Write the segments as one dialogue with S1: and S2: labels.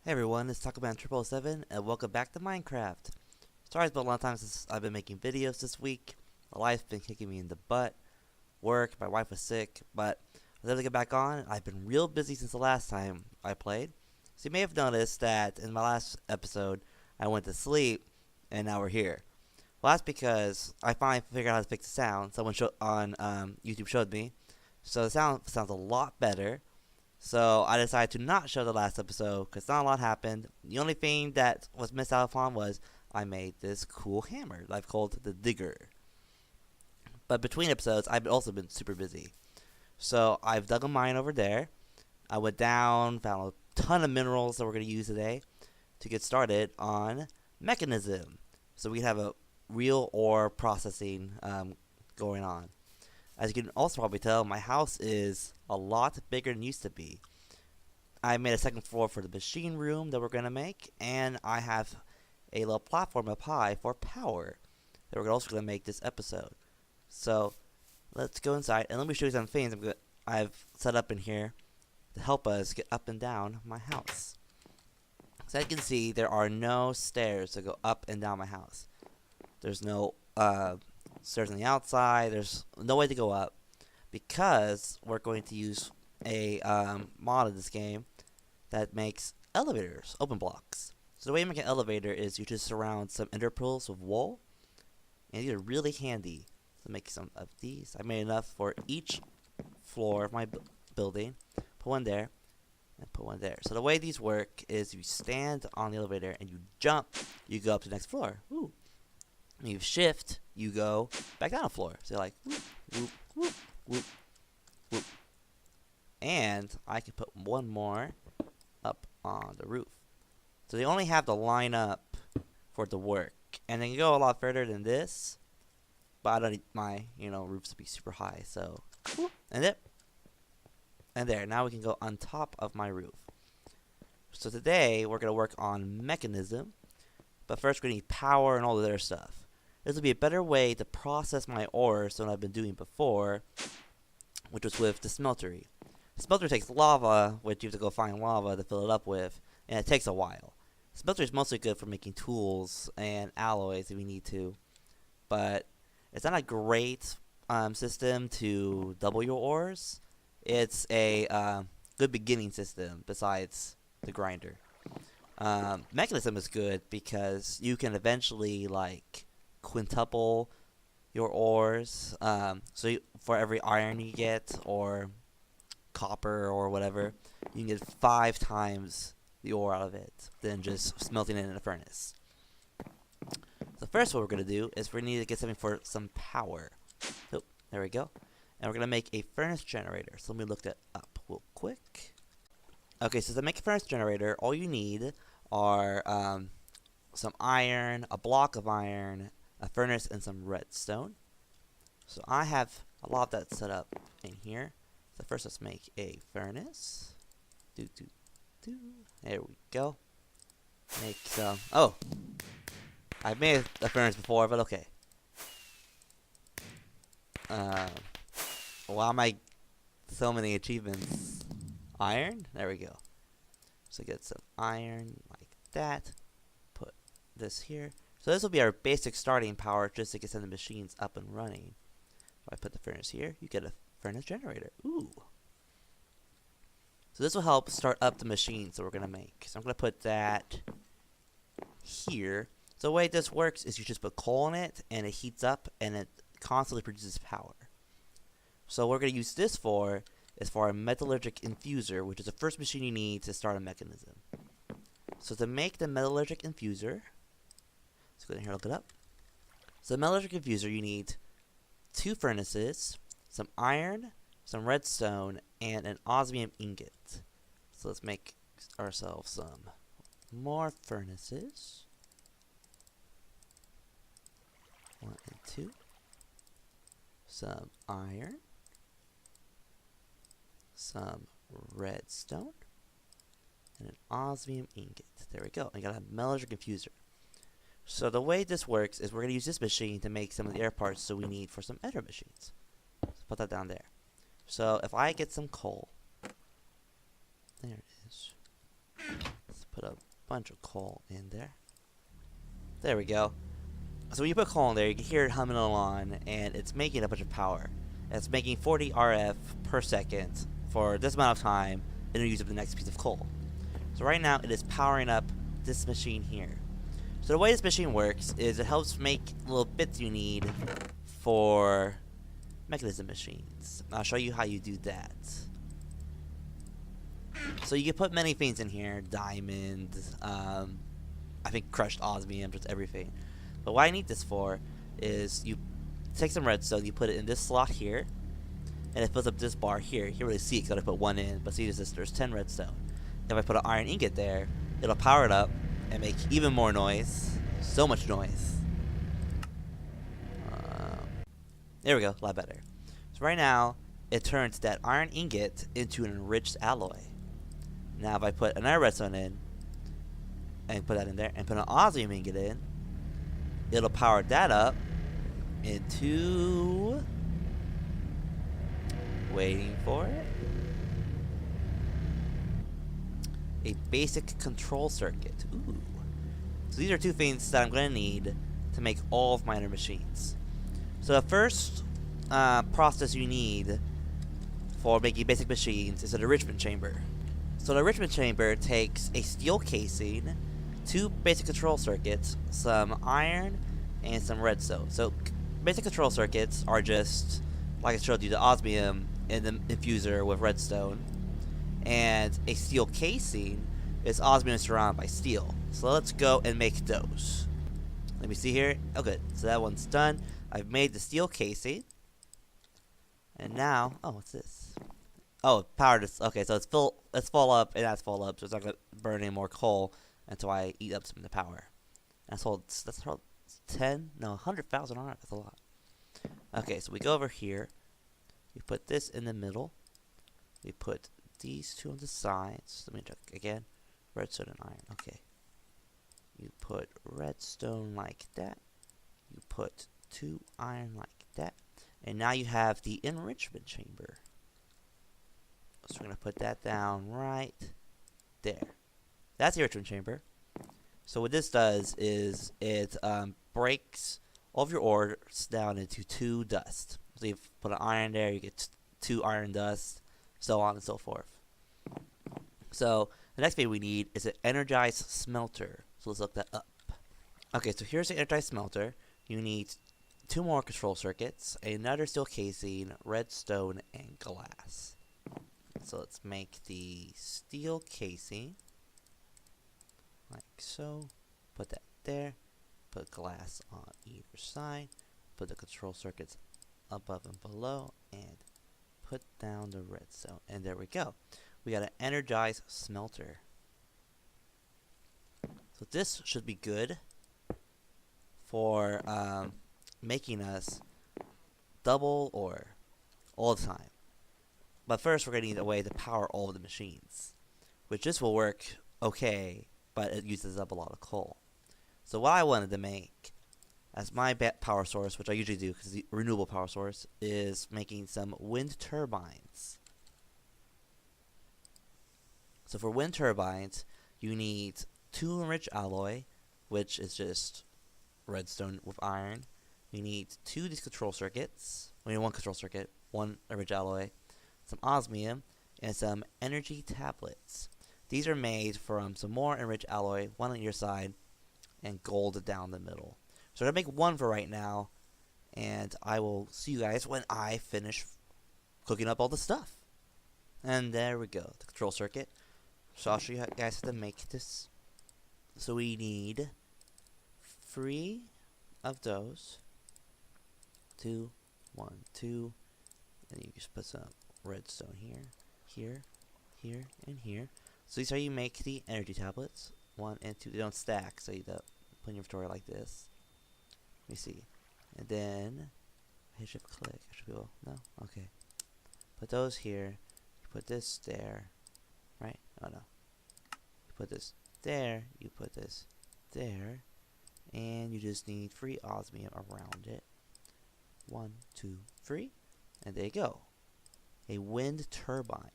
S1: Hey everyone, it's Turbine and welcome back to Minecraft. Sorry it's been a long time since I've been making videos this week. Life's been kicking me in the butt. Work, my wife was sick, but I was able to get back on. I've been real busy since the last time I played. So you may have noticed that in my last episode, I went to sleep, and now we're here. Well, that's because I finally figured out how to fix the sound. Someone on YouTube showed me. So the sounds a lot better. So I decided to not show the last episode because not a lot happened. The only thing that was missed out upon was I made this cool hammer that I've called the Digger. But between episodes, I've also been super busy. So I've dug a mine over there. I went down, found a ton of minerals that we're going to use today to get started on mechanism. So we have a real ore processing going on. As you can also probably tell, my house is a lot bigger than it used to be. I made a second floor for the machine room that we're going to make, and I have a little platform up high for power that we're also going to make this episode. So let's go inside, and let me show you some things I've set up in here to help us get up and down my house. So as you can see, there are no stairs to go up and down my house. There's no stairs on the outside. There's no way to go up because we're going to use a mod in this game that makes elevators, open blocks. So the way you make an elevator is you just surround some ender pearls with wool, and these are really handy. So make some of these. I made enough for each floor of my building. Put one there and put one there. So the way these work is you stand on the elevator and you jump, you go up to the next floor. Ooh. When you shift, you go back down the floor. So you're like, whoop, whoop, whoop, whoop, whoop. And I can put one more up on the roof. So they only have to line up for it to work. And they can go a lot further than this. But I don't need my, roofs to be super high. So, whoop, and there. And there. Now we can go on top of my roof. So today, we're going to work on mechanism. But first, we're going to need power and all the other stuff. This will be a better way to process my ores than I've been doing before, which was with the smeltery. The smelter takes lava, which you have to go find lava to fill it up with, and it takes a while. The smelter is mostly good for making tools and alloys if we need to, but it's not a great system to double your ores. It's a good beginning system besides the grinder. Mechanism is good because you can eventually quintuple your ores. For every iron you get or copper or whatever, you can get 5 times the ore out of it than just smelting it in a furnace. The first what we're going to do is we need to get something for some power. So there we go. And we're going to make a furnace generator. So let me look that up real quick. Okay, so to make a furnace generator, all you need are some iron, a block of iron, a furnace, and some redstone. So I have a lot of that set up in here. So first let's make a furnace. There we go. Make some. Oh! I've made a furnace before, but okay. Why am I so many achievements? Iron? There we go. So get some iron like that. Put this here. So this will be our basic starting power just to get some of the machines up and running. If I put the furnace here, you get a furnace generator. Ooh. So this will help start up the machines that we're going to make. So I'm going to put that here. So the way this works is you just put coal in it and it heats up and it constantly produces power. So what we're going to use this for is for a metallurgic infuser, which is the first machine you need to start a mechanism. So to make the metallurgic infuser, let's go in here and look it up. So the metallurgic infuser, you need 2 furnaces, some iron, some redstone, and an osmium ingot. So let's make ourselves some more furnaces. 1 and 2. Some iron. Some redstone. And an osmium ingot. There we go. I got a metallurgic infuser. So the way this works is we're going to use this machine to make some of the air parts that we need for some ender machines. Let's put that down there. So if I get some coal, there it is. Let's put a bunch of coal in there. There we go. So when you put coal in there, you can hear it humming along, and it's making a bunch of power. It's making 40 RF per second for this amount of time, and it'll use up the next piece of coal. So right now, it is powering up this machine here. So the way this machine works is it helps make little bits you need for mechanism machines. I'll show you how you do that. So you can put many things in here, diamond, I think crushed osmium, just everything. But what I need this for is you take some redstone, you put it in this slot here, and it fills up this bar here. You can't really see it because I put one in, but see there's 10 redstone. If I put an iron ingot there, it'll power it up and make even more noise. So much noise. There we go, a lot better. So right now, it turns that iron ingot into an enriched alloy. Now if I put another redstone in, and put that in there, and put an osmium ingot in, it'll power that up into... waiting for it. A basic control circuit. Ooh. So these are two things that I'm going to need to make all of my inner machines. So the first process you need for making basic machines is an enrichment chamber. So the enrichment chamber takes a steel casing, two basic control circuits, some iron, and some redstone. So basic control circuits are just, like I showed you, the osmium and the infuser with redstone. And a steel casing is osmium surrounded by steel. So let's go and make those. Let me see here. Oh, good. So that one's done. I've made the steel casing. And now, oh, what's this? Oh, power. Okay, so it's full up, and that's full up. So it's not gonna burn any more coal until I eat up some of the power. That's all 10, no, 100,000 on it. That's a lot. Okay, so we go over here. We put this in the middle. We put these two on the sides. Let me check again. Redstone and iron. Okay. You put redstone like that. You put 2 iron like that. And now you have the enrichment chamber. So we're going to put that down right there. That's the enrichment chamber. So what this does is it breaks all of your ores down into 2 dust. So you put an iron there, you get 2 iron dust, so on and so forth. So the next thing we need is an energized smelter. So let's look that up. Okay, so here's the energized smelter. You need 2 more control circuits, another steel casing, redstone, and glass. So let's make the steel casing like so. Put that there. Put glass on either side. Put the control circuits above and below, and put down the redstone. And there we go. We got an energized smelter. So this should be good for making us double ore all the time. But first we're going to need a way to power all of the machines, which this will work okay, but it uses up a lot of coal. So what I wanted to make as my power source, which I usually do because the renewable power source, is making some wind turbines. So for wind turbines, you need 2 enriched alloy, which is just redstone with iron. You need 2 of these control circuits. We need 1 control circuit, 1 enriched alloy, some osmium, and some energy tablets. These are made from some more enriched alloy, 1 on your side, and gold down the middle. So I'm going to make 1 for right now, and I will see you guys when I finish cooking up all the stuff. And there we go, the control circuit. So I'll show you guys how to make this. So we need 3 of those. 2, 1, 2. And you just put some redstone here, here, here, and here. So these are how you make the energy tablets. 1 and 2. They don't stack, so you put in your inventory like this. Let me see. And then hit shift click. I should be able. No? Okay. Put those here. You put this there. Right? Oh no. You put this there. You put this there. And you just need 3 osmium around it. 1, 2, 3. And there you go. A wind turbine.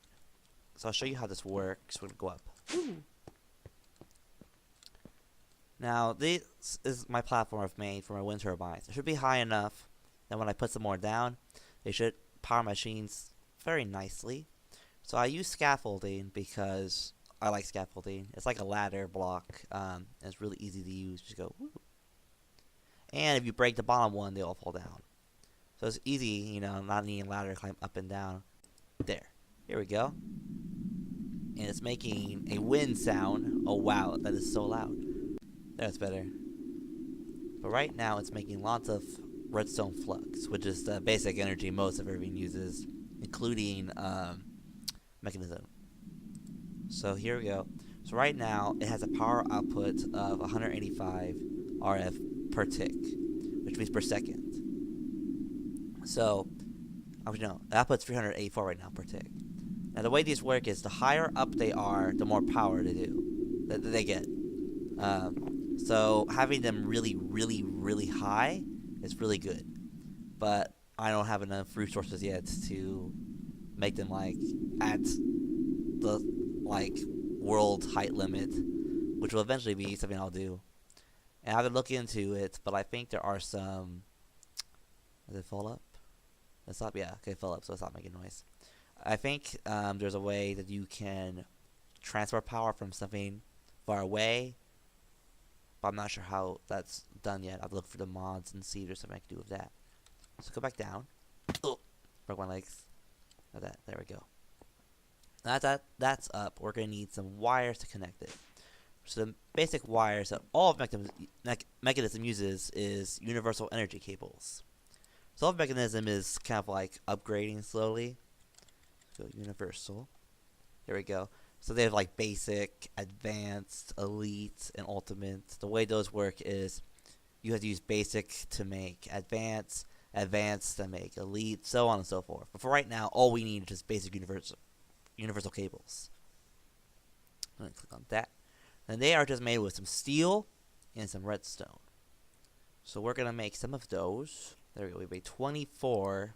S1: So I'll show you how this works. We're going to go up. Ooh. Now, this is my platform I've made for my wind turbines. It should be high enough that when I put some more down, they should power machines very nicely. So I use scaffolding because I like scaffolding. It's like a ladder block, and it's really easy to use. Just go, woo. And if you break the bottom one, they all fall down. So it's easy, you know, not needing a ladder to climb up and down. There. Here we go. And it's making a wind sound. Oh wow, that is so loud. That's better. But right now it's making lots of redstone flux, which is the basic energy most of everything uses, including mechanism. So here we go. So right now it has a power output of 185 RF per tick, which means per second. So, actually no, the output's 384 right now per tick. Now the way these work is the higher up they are, the more power they get. So having them really, really, really high is really good. But I don't have enough resources yet to make them like at the like world height limit, which will eventually be something I'll do. And I haven't looked into it, but I think there are some. Does it fall up? It's up, yeah. Okay, it fell up, so it's not making noise. I think there's a way that you can transfer power from something far away, but I'm not sure how that's done yet. I'll look for the mods and see if there's something I can do with that. So go back down. Oh, broke my legs. Like that. There we go. Now that's up. We're gonna need some wires to connect it. So the basic wires that all of Mechanism uses is universal energy cables. So all of Mechanism is kind of like upgrading slowly. Go universal. There we go. So they have like basic, advanced, elite, and ultimate. The way those work is you have to use basic to make advanced, advanced to make elite, so on and so forth. But for right now, all we need is just basic universal cables. I'm going to click on that. And they are just made with some steel and some redstone. So we're going to make some of those. There we go. We made 24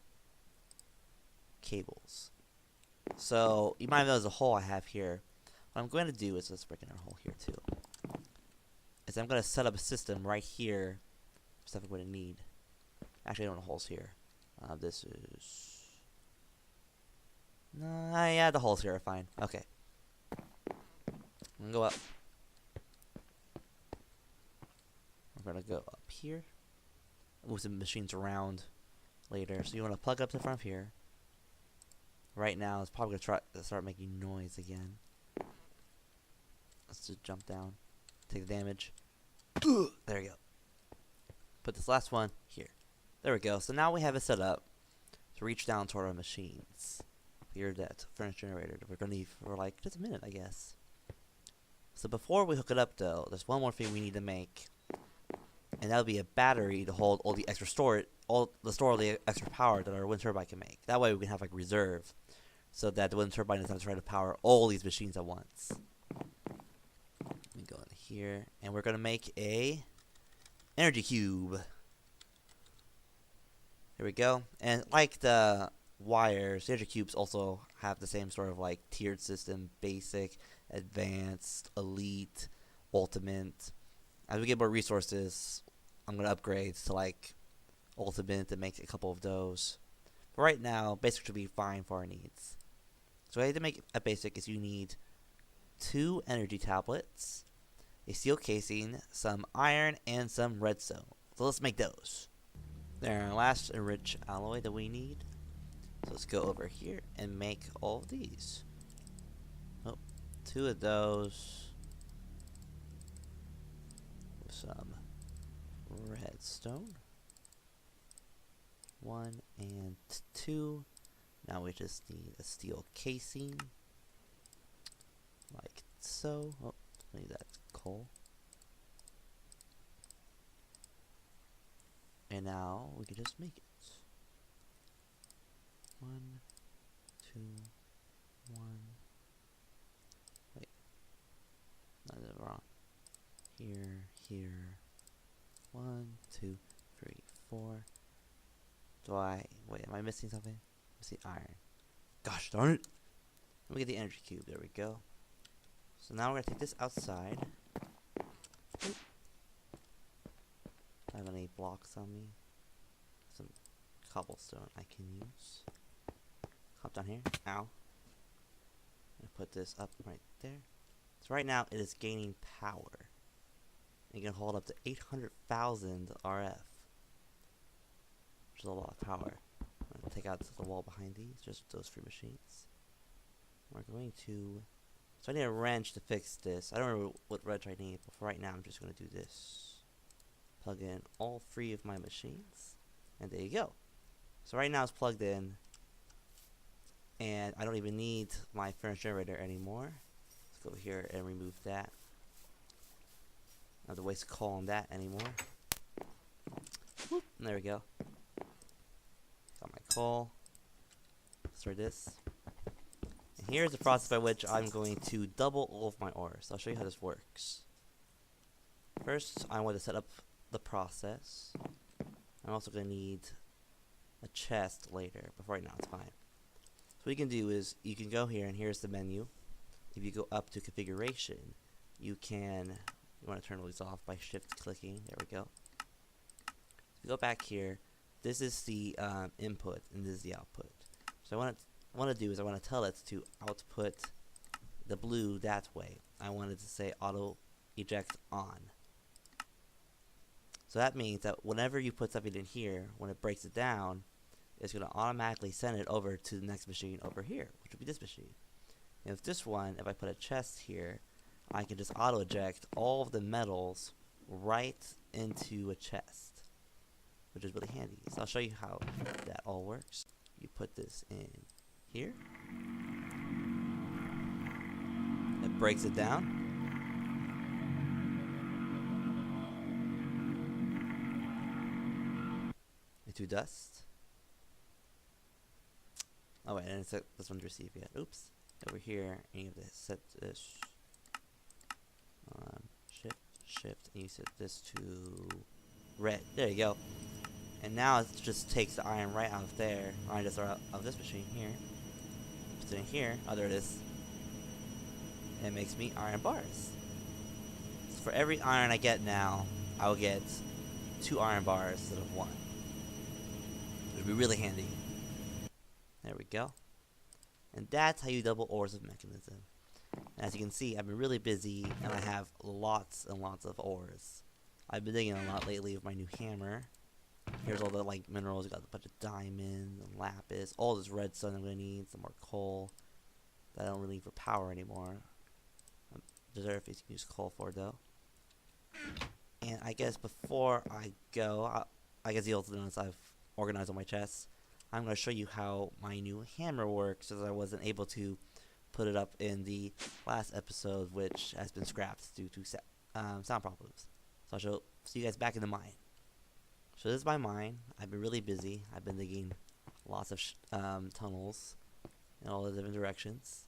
S1: cables. So you might notice a hole I have here. What I'm going to do is, let's break in our hole here too. Is I'm going to set up a system right here. Stuff I'm going to need. Actually, I don't want holes here. This is. No, yeah, the holes here are fine. Okay. I'm going to go up. We're going to go up here. Move some machines around later. So you want to plug up the front of here. Right now, it's probably going to start making noise again. Let's just jump down. Take the damage. There we go. Put this last one here. There we go. So now we have it set up to reach down toward our machines. Here, that furnace generator that we're going to need for like just a minute, I guess. So before we hook it up, though, there's one more thing we need to make. And that'll be a battery to hold all the extra store the extra power that our wind turbine can make. That way we can have like reserve, so that the wind turbine doesn't have to try to power all these machines at once. Let me go in here, and we're gonna make a energy cube. Here we go. And like the wires, the energy cubes also have the same sort of like tiered system: basic, advanced, elite, ultimate. As we get more resources, I'm going to upgrade to like ultimate and make a couple of those. But right now, basic should be fine for our needs. So what I need to make a basic is you need 2 energy tablets, a steel casing, some iron, and some redstone. So let's make those. They're our last enriched alloy that we need. So let's go over here and make all of these. Oh, 2 of those. Some redstone. 1 and 2. Now we just need a steel casing. Like so. Oh, I need that coal. And now we can just make it. 1, 2, 1. Wait. No, that's wrong. Here. 1, 2, 3, 4. Wait, am I missing something? Missing iron. Gosh darn it. Let me get the energy cube. There we go. So now we're going to take this outside. I have any blocks on me. Some cobblestone I can use. Hop down here. Ow. And put this up right there. So right now it is gaining power. It can hold up to 800,000 RF. Which is a lot of power. I'm going to take out the wall behind these, just those 3 machines. We're going to... So I need a wrench to fix this. I don't remember what wrench I need, but for right now I'm just going to do this. Plug in all 3 of my machines. And there you go. So right now it's plugged in. And I don't even need my furnace generator anymore. Let's go over here and remove that. I don't have to waste coal on that anymore. Whoop, there we go. Got my coal. Start this. And here's the process by which I'm going to double all of my ores. I'll show you how this works. First, I want to set up the process. I'm also going to need a chest later, but for right now it's fine. So what you can do is, you can go here, and here's the menu. If you go up to configuration, you want to turn all these off by shift clicking. There we go. If you go back here, this is the input, and this is the output. So what I want to do is I want to tell it to output the blue that way. I want it to say auto eject on. So that means that whenever you put something in here, when it breaks it down, it's going to automatically send it over to the next machine over here, which would be this machine. And with this one, if I put a chest here, I can just auto eject all of the metals right into a chest, which is really handy. So I'll show you how that all works. You put this in here. It breaks it down. Into dust. Oh wait, and this one's receive yet. Oops. Over here, and you have to set this shift, and you set this to red. There you go. And now it just takes the iron right out of there, iron just out of this machine here. Puts it in here. Oh, there it is. And it makes me iron bars. So for every iron I get now, I will get 2 iron bars instead of 1. Which would be really handy. There we go. And that's how you double ores of mechanism. And as you can see, I've been really busy, and I have lots and lots of ores. I've been digging a lot lately with my new hammer. Here's all the minerals. We got a bunch of diamonds and lapis. All this redstone I'm gonna need. Some more coal that I don't really need for power anymore. Deserve if you can use coal for though. And I guess before I go, I guess you'll notice I've organized all my chests. I'm going to show you how my new hammer works, as I wasn't able to put it up in the last episode, which has been scrapped due to sound problems. So I'll see you guys back in the mine. So this is my mine. I've been really busy. I've been digging lots of tunnels in all the different directions,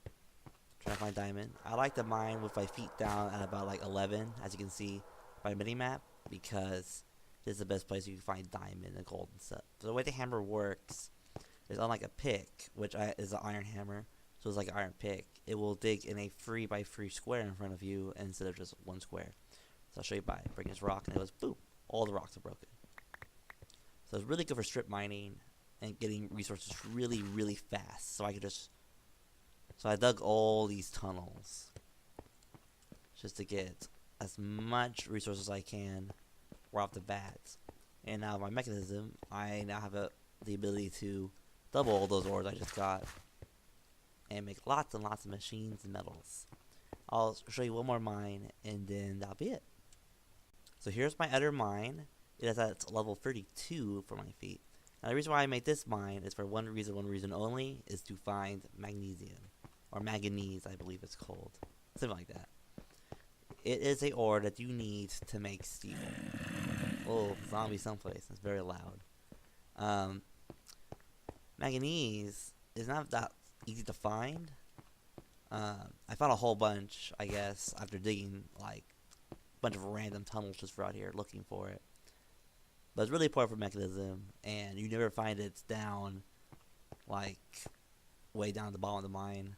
S1: trying to find diamond. I like to mine with my feet down at about 11, as you can see by mini-map, because this is the best place you can find diamond and gold and stuff. So the way the hammer works is, unlike a pick, which is an iron hammer, so it's like an iron pick, it will dig in a 3x3 square in front of you instead of just 1 square. So I'll show you by bringing this rock, and it goes boom, all the rocks are broken. So it's really good for strip mining and getting resources really, really fast. So I dug all these tunnels just to get as much resources as I can right off the bat. And now my mechanism, I now have the ability to double all those ores I just got and make lots and lots of machines and metals. I'll show you one more mine, and then that'll be it. So here's my other mine. It is at level 32 for my feet. Now the reason why I made this mine is for one reason only, is to find magnesium. Or manganese, I believe it's called. Something like that. It is a ore that you need to make steel. Oh, zombie someplace. It's very loud. Manganese is not that easy to find. I found a whole bunch, I guess, after digging a bunch of random tunnels just for out here looking for it. But it's really important for mechanism, and you never find it down, way down at the bottom of the mine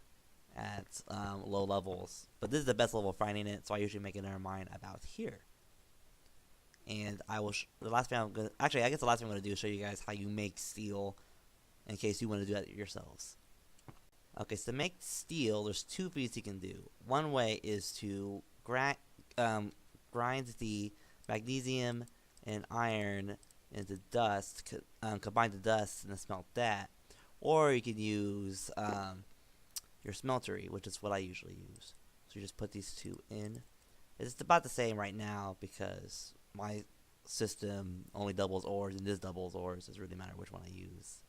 S1: at low levels. But this is the best level of finding it, so I usually make another mine about here. And I will. The last thing I'm gonna actually, I guess the last thing I'm gonna do is show you guys how you make steel, in case you want to do that yourselves. Okay, so to make steel, there's two ways you can do. One way is to grind the magnesium and iron into dust, combine the dust and then smelt that. Or you can use your smeltery, which is what I usually use. So you just put these two in. It's about the same right now because my system only doubles ores and this doubles ores. It doesn't really matter which one I use.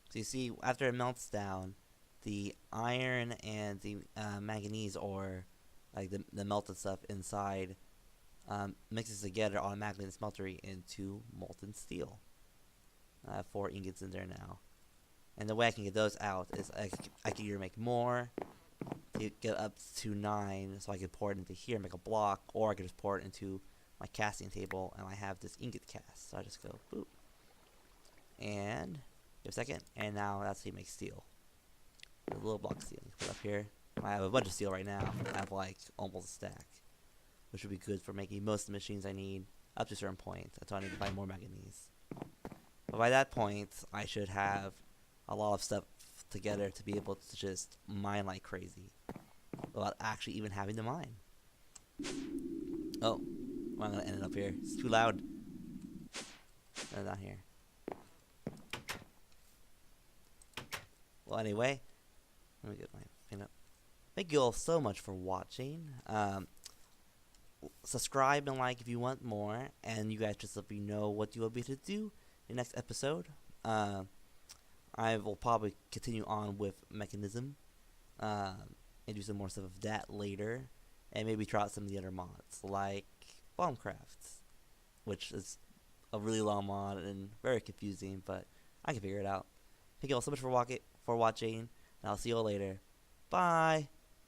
S1: So you see, after it melts down, the iron and the manganese ore, like the melted stuff inside, mixes together automatically in the smeltery into molten steel. I have 4 ingots in there now. And the way I can get those out is I can either make more, to get up to 9, so I can pour it into here and make a block, or I can just pour it into my casting table, and I have this ingot cast. So I just go boop, and give a second, and now that's how you make steel. A little block of steel. Put it up here. I have a bunch of steel right now. I have like almost a stack, which would be good for making most of the machines I need up to a certain point. That's why I need to buy more manganese. But by that point, I should have a lot of stuff together to be able to just mine like crazy without actually even having to mine. Oh, well, I'm gonna end it up here. It's too loud. Down here. Well, anyway, let me get my pin up. Thank you all so much for watching. Subscribe and like if you want more, and you guys just let me know what you want me to do in the next episode. I will probably continue on with Mechanism, and do some more stuff of that later, and maybe try out some of the other mods, like Bombcraft, which is a really long mod and very confusing, but I can figure it out. Thank you all so much for watching, and I'll see you all later. Bye!